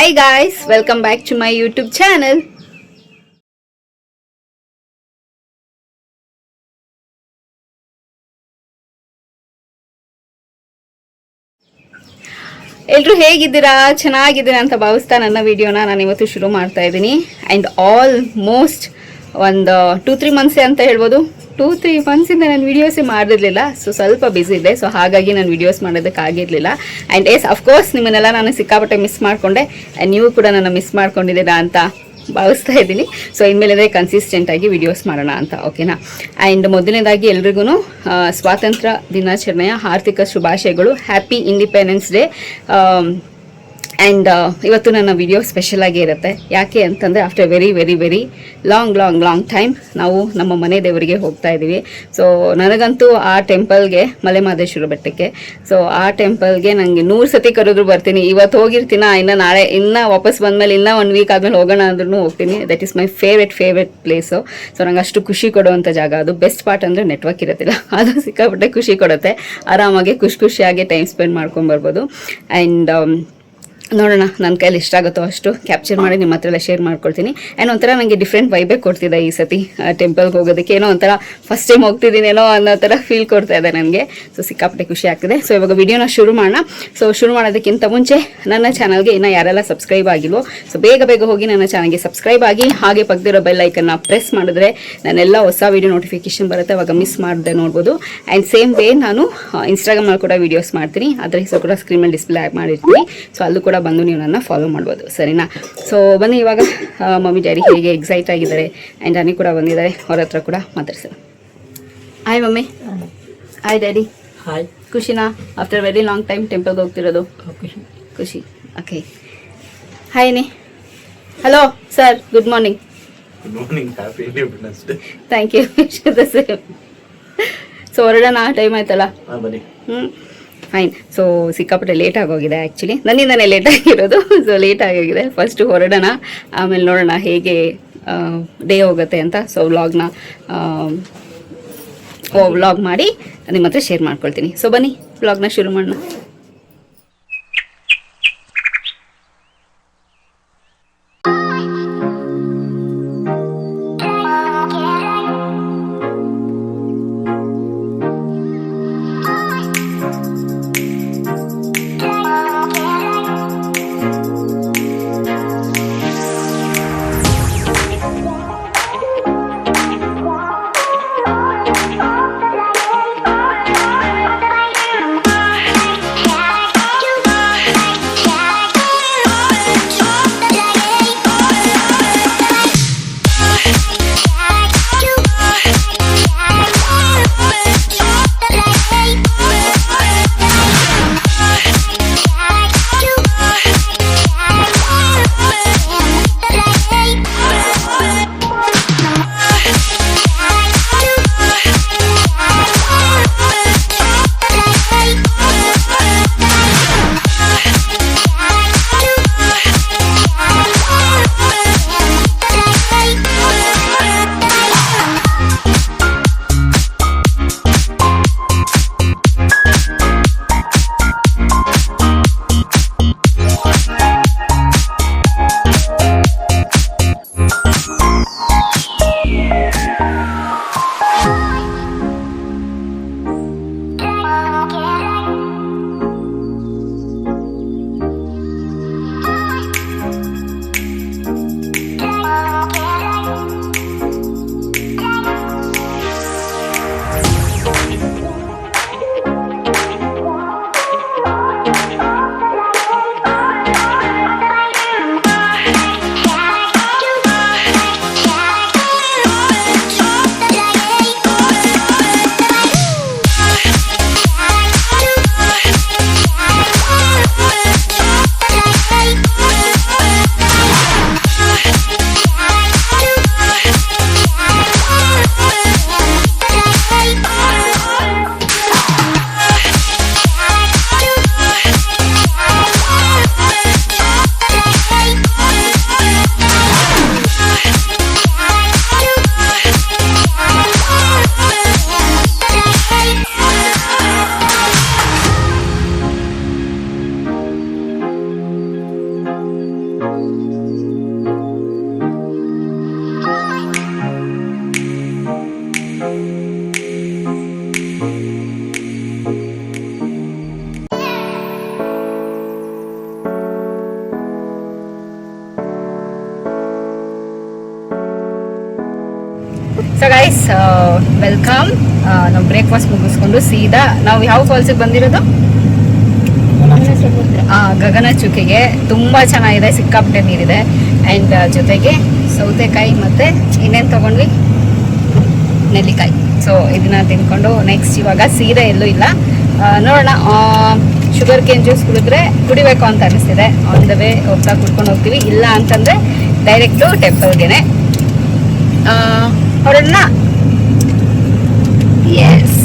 Hi guys, welcome back to my YouTube channel. ಎಲ್ಲರೂ ಹೇಗಿದ್ದೀರಾ? ಚೆನ್ನಾಗಿದ್ದೀರಾ ಅಂತ ಭಾವಿಸ್ತಾ ನನ್ನ ವಿಡಿಯೋನ ನಾನು ಇವತ್ತು ಶುರು ಮಾಡ್ತಾ ಇದ್ದೀನಿ. ಆ್ಯಂಡ್ ಆಲ್ಮೋಸ್ಟ್ ಒಂದು 2-3 ಮಂತ್ಸ್ ಅಂತ ಹೇಳ್ಬೋದು. 2-3 ಮಂತ್ಸಿಂದ ನಾನು ವೀಡಿಯೋಸೇ ಮಾಡಿರಲಿಲ್ಲ. ಸೊ ಸ್ವಲ್ಪ ಬ್ಯುಸಿ ಇದೆ. ಸೊ ಹಾಗಾಗಿ ನಾನು ವೀಡಿಯೋಸ್ ಮಾಡೋದಕ್ಕಾಗಿರಲಿಲ್ಲ. ಆ್ಯಂಡ್ ಎಸ್ ಅಫ್ಕೋರ್ಸ್ ನಿಮ್ಮನ್ನೆಲ್ಲ ನಾನು ಸಿಕ್ಕಾಪಟ್ಟೆ ಮಿಸ್ ಮಾಡಿಕೊಂಡೆ. ಆ್ಯಂಡ್ ನೀವು ಕೂಡ ನನ್ನ ಮಿಸ್ ಮಾಡ್ಕೊಂಡಿದ್ದೀರಾ ಅಂತ ಭಾವಿಸ್ತಾ ಇದ್ದೀನಿ. ಸೊ ಇನ್ಮೇಲೆ ಕನ್ಸಿಸ್ಟೆಂಟಾಗಿ ವಿಡಿಯೋಸ್ ಮಾಡೋಣ ಅಂತ, ಓಕೆನಾ? ಆ್ಯಂಡ್ ಮೊದಲನೇದಾಗಿ ಎಲ್ರಿಗೂ ಸ್ವಾತಂತ್ರ್ಯ ದಿನಾಚರಣೆಯ ಹಾರ್ದಿಕ ಶುಭಾಶಯಗಳು. Happy Independence day. ಆ್ಯಂಡ್ ಇವತ್ತು ನನ್ನ ವಿಡಿಯೋ ಸ್ಪೆಷಲ್ ಆಗಿ ಇರುತ್ತೆ. ಯಾಕೆ ಅಂತಂದರೆ ಆಫ್ಟರ್ ವೆರಿ ಲಾಂಗ್ ಟೈಮ್ ನಾವು ನಮ್ಮ ಮನೆ ದೇವರಿಗೆ ಹೋಗ್ತಾ ಇದ್ದೀವಿ. ಸೊ ನನಗಂತೂ ಆ ಟೆಂಪಲ್ಗೆ, ಮಲೆಮಹದೇಶ್ವರ ಬೆಟ್ಟಕ್ಕೆ, ಸೊ ಆ ಟೆಂಪಲ್ಗೆ ನನಗೆ 100 ಸತಿ ಕರೆದ್ರು ಬರ್ತೀನಿ. ಇವತ್ತು ಹೋಗಿರ್ತೀನ, ಇನ್ನು ವಾಪಸ್ ಬಂದಮೇಲೆ ಇನ್ನೂ 1 ವೀಕ್ ಆದಮೇಲೆ ಹೋಗೋಣ ಅಂದ್ರೂ ಹೋಗ್ತೀನಿ. That is my favourite place. So ನಂಗೆ ಅಷ್ಟು ಖುಷಿ ಕೊಡುವಂಥ ಜಾಗ ಅದು. ಬೆಸ್ಟ್ ಪಾರ್ಟ್ ಅಂದರೆ ನೆಟ್ವರ್ಕ್ ಇರೋದಿಲ್ಲ, ಅದು ಸಿಕ್ಕಾಪಟ್ಟೆ ಖುಷಿ ಕೊಡುತ್ತೆ. ಆರಾಮಾಗಿ ಖುಷಿಯಾಗಿ ಟೈಮ್ ಸ್ಪೆಂಡ್ ಮಾಡ್ಕೊಂಬರ್ಬೋದು. ಆ್ಯಂಡ್ ನೋಡೋಣ, ನನ್ನ ಕೈಯಲ್ಲಿ ಎಷ್ಟಾಗುತ್ತೋ ಅಷ್ಟು ಕ್ಯಾಪ್ಚರ್ ಮಾಡಿ ನಿಮ್ಮ ಹತ್ರ ಎಲ್ಲ ಶೇರ್ ಮಾಡ್ಕೊಳ್ತೀನಿ. ಆ್ಯಂಡ್ ಒಂಥರ ನನಗೆ ಡಿಫ್ರೆಂಟ್ ವೈಬೇ ಕೊಡ್ತಿದ್ದೆ ಈ ಸತಿ ಟೆಂಪಲ್ಗೆ ಹೋಗೋದಕ್ಕೆ. ಏನೋ ಒಂಥರ ಫಸ್ಟ್ ಟೈಮ್ ಹೋಗ್ತಿದ್ದೀನೇನೋ ಅನ್ನೋ ಥರ ಫೀಲ್ ಕೊಡ್ತಾ ಇದೆ ನನಗೆ. ಸೊ ಸಿಕ್ಕಾಪಟ್ಟೆ ಖುಷಿ ಆಗ್ತಿದೆ. ಸೊ ಇವಾಗ ವಿಡಿಯೋನ ಶುರು ಮಾಡೋಣ. ಸೊ ಶುರು ಮಾಡೋದಕ್ಕಿಂತ ಮುಂಚೆ ನನ್ನ ಚಾನಲ್ಗೆ ಇನ್ನೂ ಯಾರೆಲ್ಲ ಸಬ್ಸ್ಕ್ರೈಬ್ ಆಗಿಲ್ವೋ, ಸೊ ಬೇಗ ಹೋಗಿ ನನ್ನ ಚಾನಲ್ಗೆ ಸಬ್ಸ್ಕ್ರೈಬ್ ಆಗಿ, ಹಾಗೆ ಪಕ್ಕದಿರೋ ಬೆಲ್ ಐಕನ್ನ ಪ್ರೆಸ್ ಮಾಡಿದ್ರೆ ನನ್ನೆಲ್ಲ ಹೊಸ ವೀಡಿಯೋ ನೋಟಿಫಿಕೇಶನ್ ಬರುತ್ತೆ, ಅವಾಗ ಮಿಸ್ ಮಾಡದೆ ನೋಡ್ಬೋದು. ಆ್ಯಂಡ್ ಸೇಮ್ ವೇ ನಾನು ಇನ್ಸ್ಟಾಗ್ರಾಮಲ್ಲಿ ಕೂಡ ವೀಡಿಯೋಸ್ ಮಾಡ್ತೀನಿ, ಅದರ ಹೆಸರು ಕೂಡ ಸ್ಕ್ರೀನ್ ಮೇಲೆ ಡಿಸ್ಪ್ಲೇ ಮಾಡಿರ್ತೀನಿ. ಸೊ ಅಲ್ಲೂ ಕೂಡ ಬಂದು ನೀವು ನನ್ನ ಫಾಲೋ ಮಾಡ್ಬೋದು, ಸರಿನಾ? ಸೊ ಬನ್ನಿ ಇವಾಗ ಮಮ್ಮಿ ಡ್ಯಾಡಿ ಹೇಗೆ ಎಕ್ಸೈಟ್ ಆಗಿದ್ದಾರೆ. ಆ್ಯಂಡ್ ಅನಿ ಕೂಡ ಬಂದಿದ್ದಾರೆ, ಅವ್ರ ಹತ್ರ ಕೂಡ ಮಾತಾಡ್ಸೋಣ. Hi mummy. Hi daddy. Hi. ಖುಷಿನಾ? ಆಫ್ಟರ್ ವೆರಿ ಲಾಂಗ್ ಟೈಮ್ ಟೆಂಪಲ್ಗೆ ಹೋಗ್ತಿರೋದು. ಖುಷಿ. Okay. Hi Ani. Hello sir, good morning. Happy Independence Day. Thank you. So ಹೊರಡೋಣ, ಟೈಮ್ ಆಯ್ತಲ್ಲ. ಬನ್ನಿ. ಫೈನ್. ಸೊ ಸಿಕ್ಕಾಪಟ್ಟೆ ಲೇಟ್ ಆಗೋಗಿದೆ. ಆ್ಯಕ್ಚುಲಿ ನನ್ನಿಂದನೇ ಲೇಟ್ ಆಗಿರೋದು. ಸೊ ಲೇಟ್ ಆಗೋಗಿದೆ. ಫಸ್ಟು ಹೊರಡೋಣ, ಆಮೇಲೆ ನೋಡೋಣ ಹೇಗೆ ಡೇ ಹೋಗುತ್ತೆ ಅಂತ. ಸೊ ವ್ಲಾಗ್ ಮಾಡಿ ನಿಮ್ಮ ಹತ್ರ ಶೇರ್ ಮಾಡ್ಕೊಳ್ತೀನಿ. ಸೊ ಬನ್ನಿ ವ್ಲಾಗ್ನ ಶುರು ಮಾಡೋಣ. So guys welcome. ನಾವು ಬ್ರೇಕ್ಫಾಸ್ಟ್ ಮುಗಿಸ್ಕೊಂಡು ಸೀದಾ ನಾವು ಯಾವ ಫಾಲ್ಸಿಗೆ ಬಂದಿರೋದು? ಗಗನ ಚುಕ್ಕೆಗೆ. ತುಂಬ ಚೆನ್ನಾಗಿದೆ, ಸಿಕ್ಕಾಪಟ್ಟೆ ನೀರಿದೆ. ಆ್ಯಂಡ್ ಜೊತೆಗೆ ಸೌತೆಕಾಯಿ ಮತ್ತು ಇನ್ನೇನು ತೊಗೊಂಡ್ವಿ, ನೆಲ್ಲಿಕಾಯಿ. ಸೊ ಇದನ್ನ ತಿನ್ಕೊಂಡು ನೆಕ್ಸ್ಟ್ ಇವಾಗ ಸೀದಾ ಎಲ್ಲೂ ಇಲ್ಲ, ನೋಡೋಣ. ಶುಗರ್ ಕೇನ್ ಜ್ಯೂಸ್ ಕುಡಿದ್ರೆ ಕುಡಿಬೇಕು ಅಂತ ಅನಿಸ್ತಿದೆ. ಆನ್ ದ ವೇ ಹೋಗ್ತಾ ಕುಡ್ಕೊಂಡು ಹೋಗ್ತೀವಿ. ಇಲ್ಲ ಅಂತಂದರೆ ಡೈರೆಕ್ಟು ಟೆಂಪಲ್ಗೆನೆ ಹೊರಡೋಣ. Yes.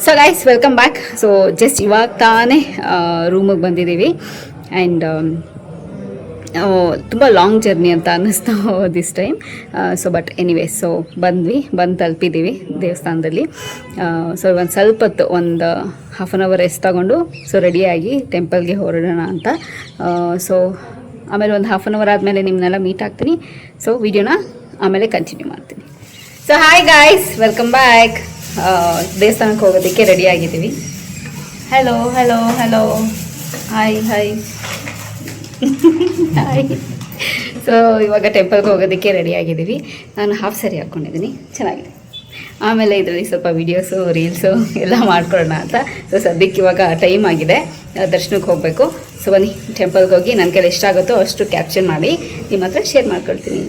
So guys welcome back. So just ಇವಾಗ ತಾನೇ ರೂಮಿಗೆ ಬಂದಿದ್ದೀವಿ ಆ್ಯಂಡ್ ತುಂಬ ಲಾಂಗ್ ಜರ್ನಿ ಅಂತ ಅನ್ನಿಸ್ತಾ this time. So but anyways so ಬಂದು ತಲುಪಿದ್ದೀವಿ ದೇವಸ್ಥಾನದಲ್ಲಿ. ಸೊ ಒಂದು ಸ್ವಲ್ಪ ಹೊತ್ತು ಒಂದು ಹಾಫ್ ಆನ್ ಅವರ್ ರೆಸ್ಟ್ ತಗೊಂಡು ಸೊ ರೆಡಿಯಾಗಿ ಟೆಂಪಲ್ಗೆ ಹೊರಡೋಣ ಅಂತ. ಸೊ ಆಮೇಲೆ ಒಂದು ಹಾಫ್ ಆನ್ ಅವರ್ ಆದಮೇಲೆ ನಿಮ್ಮನ್ನೆಲ್ಲ ಮೀಟ್ ಆಗ್ತೀನಿ. ಸೊ ವಿಡಿಯೋನ ಆಮೇಲೆ ಕಂಟಿನ್ಯೂ ಮಾಡ್ತೀನಿ. So hi guys, welcome back. ದೇವಸ್ಥಾನಕ್ಕೆ ಹೋಗೋದಕ್ಕೆ ರೆಡಿ ಆಗಿದ್ದೀವಿ. Hello hello hello hi hi hi. So ಇವಾಗ ಟೆಂಪಲ್ಗೆ ಹೋಗೋದಕ್ಕೆ ರೆಡಿ ಆಗಿದ್ದೀವಿ. ನಾನು ಹಾಫ್ ಸ್ಯಾರಿ ಹಾಕ್ಕೊಂಡಿದ್ದೀನಿ, ಚೆನ್ನಾಗಿದೆ. ಆಮೇಲೆ ಇದರಲ್ಲಿ ಸ್ವಲ್ಪ ವೀಡಿಯೋಸು ರೀಲ್ಸು ಎಲ್ಲ ಮಾಡ್ಕೊಳ್ಳೋಣ ಅಂತ. ಸೊ ಸದ್ಯಕ್ಕೆ ಇವಾಗ ಟೈಮ್ ಆಗಿದೆ, ದರ್ಶನಕ್ಕೆ ಹೋಗಬೇಕು. ಸೊ ಬನ್ನಿ ಟೆಂಪಲ್ಗೆ ಹೋಗಿ ನನ್ನ ಕೈಲಿ ಎಷ್ಟಾಗುತ್ತೋ ಅಷ್ಟು ಕ್ಯಾಪ್ಚರ್ ಮಾಡಿ ನಿಮ್ಮ ಹತ್ರ ಶೇರ್ ಮಾಡ್ಕೊಳ್ತೀನಿ.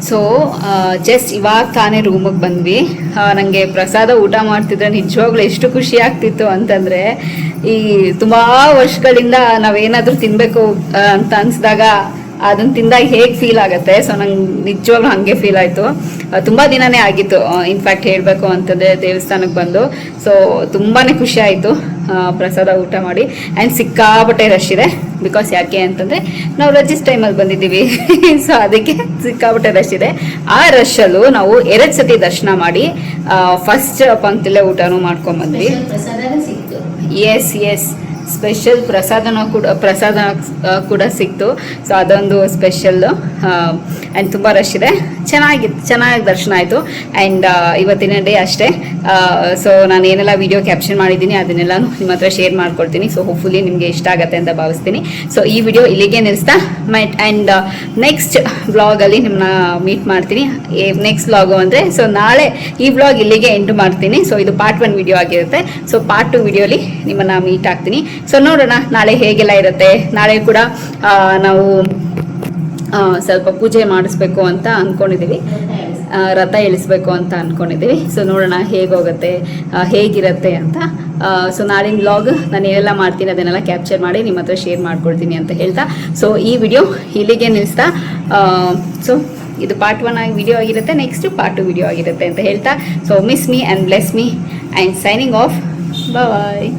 ಸೊ ಜಸ್ಟ್ ಇವಾಗ ತಾನೇ ರೂಮಿಗೆ ಬಂದ್ವಿ. ನನಗೆ ಪ್ರಸಾದ ಊಟ ಮಾಡ್ತಿದ್ರೆ ನಿಜವಾಗ್ಲೂ ಎಷ್ಟು ಖುಷಿ ಆಗ್ತಿತ್ತು ಅಂತಂದರೆ, ಈ ತುಂಬ ವರ್ಷಗಳಿಂದ ನಾವೇನಾದರೂ ತಿನ್ನಬೇಕು ಅಂತ ಅನಿಸಿದಾಗ ಅದನ್ನು ತಿಂದಾಗ ಹೇಗೆ ಫೀಲ್ ಆಗುತ್ತೆ. ಸೊ ನಂಗೆ ನಿಜವಾಗ್ಲೂ ಹಾಗೆ ಫೀಲ್ ಆಯಿತು. ತುಂಬ ದಿನನೇ ಆಗಿತ್ತು ಇನ್ಫ್ಯಾಕ್ಟ್ ಹೇಳಬೇಕು ಅಂತಂದರೆ ದೇವಸ್ಥಾನಕ್ಕೆ ಬಂದು. ಸೊ ತುಂಬಾ ಖುಷಿ ಆಯಿತು ಪ್ರಸಾದ ಊಟ ಮಾಡಿ. ಆ್ಯಂಡ್ ಸಿಕ್ಕಾಪಟ್ಟೆ ರಶ್ ಇದೆ. ಬಿಕಾಸ್ ಯಾಕೆ ಅಂತಂದರೆ ನಾವು ರಜಸ್ ಟೈಮಲ್ಲಿ ಬಂದಿದ್ದೀವಿ. ಸೊ ಅದಕ್ಕೆ ಸಿಕ್ಕಾಪಟ್ಟೆ ರಶ್ ಇದೆ. ಆ ರಶಲ್ಲೂ ನಾವು 2 ಸತಿ ದರ್ಶನ ಮಾಡಿ ಫಸ್ಟ್ ಪಂಕ್ತಿಲೇ ಊಟನೂ ಮಾಡ್ಕೊಂಬಂದ್ವಿ. S S. ಸ್ಪೆಷಲ್ ಪ್ರಸಾದ ಕೂಡ ಸಿಕ್ತು. ಸೊ ಅದೊಂದು ಸ್ಪೆಷಲ್ ಆ್ಯಂಡ್ ತುಂಬ ರಶ್ ಇದೆ. ಚೆನ್ನಾಗಿ ದರ್ಶನ ಆಯಿತು. ಆ್ಯಂಡ್ ಇವತ್ತಿನ ಡೇ ಅಷ್ಟೇ. ಸೊ ನಾನು ಏನೆಲ್ಲ ವಿಡಿಯೋ ಕ್ಯಾಪ್ಚರ್ ಮಾಡಿದ್ದೀನಿ ಅದನ್ನೆಲ್ಲ ನಿಮ್ಮ ಹತ್ರ ಶೇರ್ ಮಾಡ್ಕೊಡ್ತೀನಿ. ಸೊ ಹೋಪ್ಫುಲಿ ನಿಮಗೆ ಇಷ್ಟ ಆಗುತ್ತೆ ಅಂತ ಭಾವಿಸ್ತೀನಿ. ಸೊ ಈ ವಿಡಿಯೋ ಇಲ್ಲಿಗೆ ನಿಲ್ಲಿಸ್ತಾ ಆ್ಯಂಡ್ ನೆಕ್ಸ್ಟ್ ವ್ಲಾಗಲ್ಲಿ ನಿಮ್ಮನ್ನ ಮೀಟ್ ಮಾಡ್ತೀನಿ. ನೆಕ್ಸ್ಟ್ ವ್ಲಾಗು ಅಂದರೆ ಸೊ ನಾಳೆ ಈ ವ್ಲಾಗ್ ಇಲ್ಲಿಗೆ ಎಂಟು ಮಾಡ್ತೀನಿ. ಸೊ ಇದು ಪಾರ್ಟ್ 1 ವಿಡಿಯೋ ಆಗಿರುತ್ತೆ. ಸೊ ಪಾರ್ಟ್ 2 ವಿಡಿಯೋಲಿ ನಿಮ್ಮನ್ನು ಮೀಟ್ ಆಗ್ತೀನಿ. ಸೊ ನೋಡೋಣ ನಾಳೆ ಹೇಗೆಲ್ಲ ಇರುತ್ತೆ. ನಾಳೆ ಕೂಡ ನಾವು ಸ್ವಲ್ಪ ಪೂಜೆ ಮಾಡಿಸ್ಬೇಕು ಅಂತ ಅಂದ್ಕೊಂಡಿದ್ದೀವಿ. ರಥ ಇಳಿಸ್ಬೇಕು ಅಂತ ಅಂದ್ಕೊಂಡಿದ್ದೀವಿ. ಸೊ ನೋಡೋಣ ಹೇಗೋಗುತ್ತೆ, ಹೇಗಿರುತ್ತೆ ಅಂತ. ಸೊ ನಾಳಿನ ವ್ಲಾಗ್ ನಾನು ಏನೆಲ್ಲ ಮಾಡ್ತೀನಿ ಅದನ್ನೆಲ್ಲ ಕ್ಯಾಪ್ಚರ್ ಮಾಡಿ ನಿಮ್ಮ ಹತ್ರ ಶೇರ್ ಮಾಡ್ಕೊಳ್ತೀನಿ ಅಂತ ಹೇಳ್ತಾ ಸೊ ಈ ವಿಡಿಯೋ ಇಲ್ಲಿಗೆ ನಿಲ್ಲಿಸ್ತಾ ಸೊ ಇದು ಪಾರ್ಟ್ 1 ವಿಡಿಯೋ ಆಗಿರುತ್ತೆ. ನೆಕ್ಸ್ಟ್ ಪಾರ್ಟ್ 2 ವಿಡಿಯೋ ಆಗಿರುತ್ತೆ ಅಂತ ಹೇಳ್ತಾ so miss me and bless me and signing off. Bye.